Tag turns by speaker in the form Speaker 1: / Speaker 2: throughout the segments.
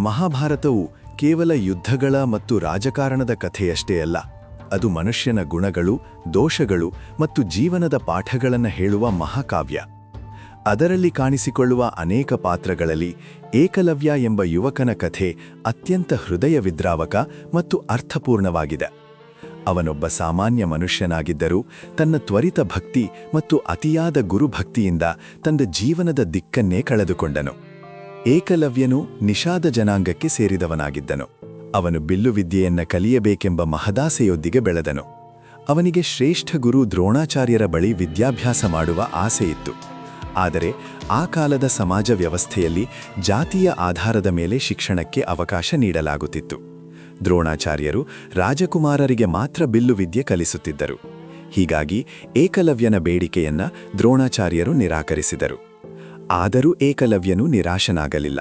Speaker 1: ಮಹಾಭಾರತವು ಕೇವಲ ಯುದ್ಧಗಳ ಮತ್ತು ರಾಜಕಾರಣದ ಕಥೆಯಷ್ಟೇ ಅಲ್ಲ, ಅದು ಮನುಷ್ಯನ ಗುಣಗಳು, ದೋಷಗಳು ಮತ್ತು ಜೀವನದ ಪಾಠಗಳನ್ನು ಹೇಳುವ ಮಹಾಕಾವ್ಯ. ಅದರಲ್ಲಿ ಕಾಣಿಸಿಕೊಳ್ಳುವ ಅನೇಕ ಪಾತ್ರಗಳಲ್ಲಿ ಏಕಲವ್ಯ ಎಂಬ ಯುವಕನ ಕಥೆ ಅತ್ಯಂತ ಹೃದಯ ವಿದ್ರಾವಕ ಮತ್ತು ಅರ್ಥಪೂರ್ಣವಾಗಿದೆ. ಅವನೊಬ್ಬ ಸಾಮಾನ್ಯ ಮನುಷ್ಯನಾಗಿದ್ದರೂ ತನ್ನ ತ್ವರಿತ ಭಕ್ತಿ ಮತ್ತು ಅತಿಯಾದ ಗುರುಭಕ್ತಿಯಿಂದ ತನ್ನ ಜೀವನದ ದಿಕ್ಕನ್ನೇ ಕಳೆದುಕೊಂಡನು. ಏಕಲವ್ಯನು ನಿಷಾದ ಜನಾಂಗಕ್ಕೆ ಸೇರಿದವನಾಗಿದ್ದನು. ಅವನು ಬಿಲ್ಲುವಿದ್ಯೆಯನ್ನ ಕಲಿಯಬೇಕೆಂಬ ಮಹದಾಸೆಯೊಂದಿಗೆ ಬೆಳೆದನು. ಅವನಿಗೆ ಶ್ರೇಷ್ಠ ಗುರು ದ್ರೋಣಾಚಾರ್ಯರ ಬಳಿ ವಿದ್ಯಾಭ್ಯಾಸ ಮಾಡುವ ಆಸೆಯಿತ್ತು. ಆದರೆ ಆ ಕಾಲದ ಸಮಾಜ ವ್ಯವಸ್ಥೆಯಲ್ಲಿ ಜಾತಿಯ ಆಧಾರದ ಮೇಲೆ ಶಿಕ್ಷಣಕ್ಕೆ ಅವಕಾಶ ನೀಡಲಾಗುತ್ತಿತ್ತು. ದ್ರೋಣಾಚಾರ್ಯರು ರಾಜಕುಮಾರರಿಗೆ ಮಾತ್ರ ಬಿಲ್ಲುವಿದ್ಯೆ ಕಲಿಸುತ್ತಿದ್ದರು. ಹೀಗಾಗಿ ಏಕಲವ್ಯನ ಬೇಡಿಕೆಯನ್ನ ದ್ರೋಣಾಚಾರ್ಯರು ನಿರಾಕರಿಸಿದರು. ಆದರೂ ಏಕಲವ್ಯನು ನಿರಾಶನಾಗಲಿಲ್ಲ.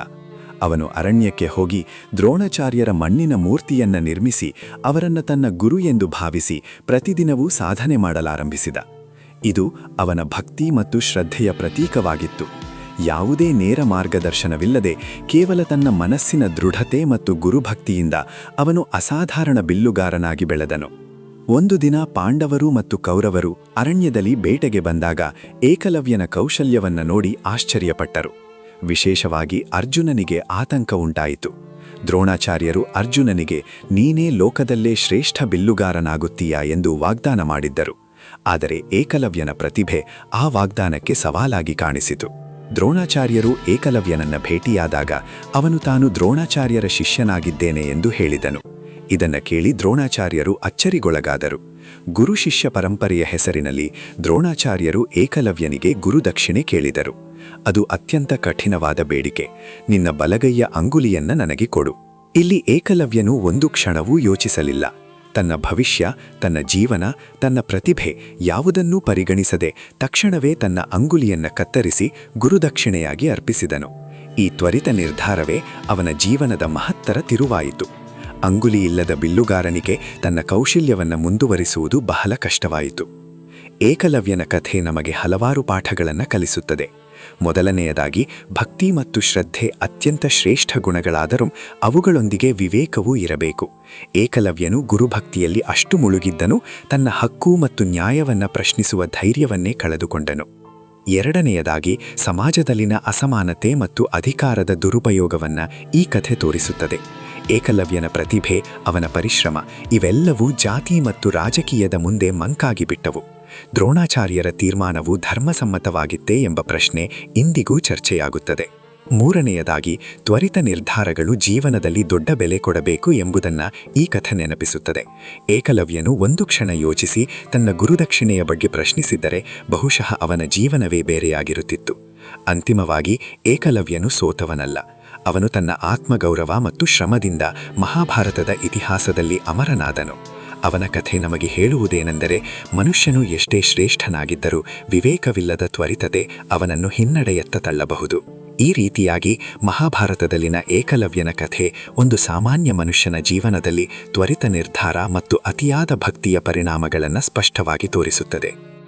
Speaker 1: ಅವನು ಅರಣ್ಯಕ್ಕೆ ಹೋಗಿ ದ್ರೋಣಾಚಾರ್ಯರ ಮಣ್ಣಿನ ಮೂರ್ತಿಯನ್ನ ನಿರ್ಮಿಸಿ ಅವರನ್ನ ತನ್ನ ಗುರು ಎಂದು ಭಾವಿಸಿ ಪ್ರತಿದಿನವೂ ಸಾಧನೆ ಮಾಡಲಾರಂಭಿಸಿದ. ಇದು ಅವನ ಭಕ್ತಿ ಮತ್ತು ಶ್ರದ್ಧೆಯ ಪ್ರತೀಕವಾಗಿತ್ತು. ಯಾವುದೇ ನೇರ ಮಾರ್ಗದರ್ಶನವಿಲ್ಲದೆ ಕೇವಲ ತನ್ನ ಮನಸ್ಸಿನ ದೃಢತೆ ಮತ್ತು ಗುರುಭಕ್ತಿಯಿಂದ ಅವನು ಅಸಾಧಾರಣ ಬಿಲ್ಲುಗಾರನಾಗಿ ಬೆಳೆದನು. ಒಂದು ದಿನ ಪಾಂಡವರು ಮತ್ತು ಕೌರವರು ಅರಣ್ಯದಲ್ಲಿ ಬೇಟೆಗೆ ಬಂದಾಗ ಏಕಲವ್ಯನ ಕೌಶಲ್ಯವನ್ನ ನೋಡಿ ಆಶ್ಚರ್ಯಪಟ್ಟರು. ವಿಶೇಷವಾಗಿ ಅರ್ಜುನನಿಗೆ ಆತಂಕ ಉಂಟಾಯಿತು. ದ್ರೋಣಾಚಾರ್ಯರು ಅರ್ಜುನನಿಗೆ ನೀನೇ ಲೋಕದಲ್ಲೇ ಶ್ರೇಷ್ಠ ಬಿಲ್ಲುಗಾರನಾಗುತ್ತೀಯಾ ಎಂದು ವಾಗ್ದಾನ ಮಾಡಿದ್ದರು. ಆದರೆ ಏಕಲವ್ಯನ ಪ್ರತಿಭೆ ಆ ವಾಗ್ದಾನಕ್ಕೆ ಸವಾಲಾಗಿ ಕಾಣಿಸಿತು. ದ್ರೋಣಾಚಾರ್ಯರು ಏಕಲವ್ಯನನ್ನ ಭೇಟಿಯಾದಾಗ ಅವನು ತಾನು ದ್ರೋಣಾಚಾರ್ಯರ ಶಿಷ್ಯನಾಗಿದ್ದೇನೆ ಎಂದು ಹೇಳಿದನು. ಇದನ್ನ ಕೇಳಿ ದ್ರೋಣಾಚಾರ್ಯರು ಅಚ್ಚರಿಗೊಳಗಾದರು. ಗುರು ಶಿಷ್ಯ ಪರಂಪರೆಯ ಹೆಸರಿನಲ್ಲಿ ದ್ರೋಣಾಚಾರ್ಯರು ಏಕಲವ್ಯನಿಗೆ ಗುರುದಕ್ಷಿಣೆ ಕೇಳಿದರು. ಅದು ಅತ್ಯಂತ ಕಠಿಣವಾದ ಬೇಡಿಕೆ. ನಿನ್ನ ಬಲಗೈಯ ಅಂಗುಲಿಯನ್ನ ನನಗೆ ಕೊಡು. ಇಲ್ಲಿ ಏಕಲವ್ಯನು ಒಂದು ಕ್ಷಣವೂ ಯೋಚಿಸಲಿಲ್ಲ. ತನ್ನ ಭವಿಷ್ಯ, ತನ್ನ ಜೀವನ, ತನ್ನ ಪ್ರತಿಭೆ ಯಾವುದನ್ನೂ ಪರಿಗಣಿಸದೆ ತಕ್ಷಣವೇ ತನ್ನ ಅಂಗುಲಿಯನ್ನ ಕತ್ತರಿಸಿ ಗುರುದಕ್ಷಿಣೆಯಾಗಿ ಅರ್ಪಿಸಿದನು. ಈ ತ್ವರಿತ ನಿರ್ಧಾರವೇ ಅವನ ಜೀವನದ ಮಹತ್ತರ ತಿರುವಾಯಿತು. ಅಂಗುಲಿಯಿಲ್ಲದ ಬಿಲ್ಲುಗಾರನಿಗೆ ತನ್ನ ಕೌಶಲ್ಯವನ್ನು ಮುಂದುವರಿಸುವುದು ಬಹಳ ಕಷ್ಟವಾಯಿತು. ಏಕಲವ್ಯನ ಕಥೆ ನಮಗೆ ಹಲವಾರು ಪಾಠಗಳನ್ನು ಕಲಿಸುತ್ತದೆ. ಮೊದಲನೆಯದಾಗಿ, ಭಕ್ತಿ ಮತ್ತು ಶ್ರದ್ಧೆ ಅತ್ಯಂತ ಶ್ರೇಷ್ಠ ಗುಣಗಳಾದರೂ ಅವುಗಳೊಂದಿಗೆ ವಿವೇಕವೂ ಇರಬೇಕು. ಏಕಲವ್ಯನು ಗುರುಭಕ್ತಿಯಲ್ಲಿ ಅಷ್ಟು ಮುಳುಗಿದ್ದನು, ತನ್ನ ಹಕ್ಕು ಮತ್ತು ನ್ಯಾಯವನ್ನು ಪ್ರಶ್ನಿಸುವ ಧೈರ್ಯವನ್ನೇ ಕಳೆದುಕೊಂಡನು. ಎರಡನೆಯದಾಗಿ, ಸಮಾಜದಲ್ಲಿನ ಅಸಮಾನತೆ ಮತ್ತು ಅಧಿಕಾರದ ದುರುಪಯೋಗವನ್ನು ಈ ಕಥೆ ತೋರಿಸುತ್ತದೆ. ಏಕಲವ್ಯನ ಪ್ರತಿಭೆ, ಅವನ ಪರಿಶ್ರಮ ಇವೆಲ್ಲವೂ ಜಾತಿ ಮತ್ತು ರಾಜಕೀಯದ ಮುಂದೆ ಮಂಕಾಗಿ ಬಿಟ್ಟವು. ದ್ರೋಣಾಚಾರ್ಯರ ತೀರ್ಮಾನವು ಧರ್ಮಸಮ್ಮತವಾಗಿತ್ತೇ ಎಂಬ ಪ್ರಶ್ನೆ ಇಂದಿಗೂ ಚರ್ಚೆಯಾಗುತ್ತದೆ. ಮೂರನೆಯದಾಗಿ, ತ್ವರಿತ ನಿರ್ಧಾರಗಳು ಜೀವನದಲ್ಲಿ ದೊಡ್ಡ ಬೆಲೆ ಕೊಡಬೇಕು ಎಂಬುದನ್ನು ಈ ಕಥೆ ನೆನಪಿಸುತ್ತದೆ. ಏಕಲವ್ಯನು ಒಂದು ಕ್ಷಣ ಯೋಚಿಸಿ ತನ್ನ ಗುರುದಕ್ಷಿಣೆಯ ಬಗ್ಗೆ ಪ್ರಶ್ನಿಸಿದ್ದರೆ ಬಹುಶಃ ಅವನ ಜೀವನವೇ ಬೇರೆಯಾಗಿರುತ್ತಿತ್ತು. ಅಂತಿಮವಾಗಿ ಏಕಲವ್ಯನು ಸೋತವನಲ್ಲ. ಅವನು ತನ್ನ ಆತ್ಮಗೌರವ ಮತ್ತು ಶ್ರಮದಿಂದ ಮಹಾಭಾರತದ ಇತಿಹಾಸದಲ್ಲಿ ಅಮರನಾದನು. ಅವನ ಕಥೆ ನಮಗೆ ಹೇಳುವುದೇನೆಂದರೆ, ಮನುಷ್ಯನು ಎಷ್ಟೇ ಶ್ರೇಷ್ಠನಾಗಿದ್ದರೂ ವಿವೇಕವಿಲ್ಲದ ತ್ವರಿತತೆ ಅವನನ್ನು ಹಿನ್ನಡೆಯತ್ತ ತಳ್ಳಬಹುದು. ಈ ರೀತಿಯಾಗಿ ಮಹಾಭಾರತದಲ್ಲಿನ ಏಕಲವ್ಯನ ಕಥೆ ಒಂದು ಸಾಮಾನ್ಯ ಮನುಷ್ಯನ ಜೀವನದಲ್ಲಿ ತ್ವರಿತ ನಿರ್ಧಾರ ಮತ್ತು ಅತಿಯಾದ ಭಕ್ತಿಯ ಪರಿಣಾಮಗಳನ್ನು ಸ್ಪಷ್ಟವಾಗಿ ತೋರಿಸುತ್ತದೆ.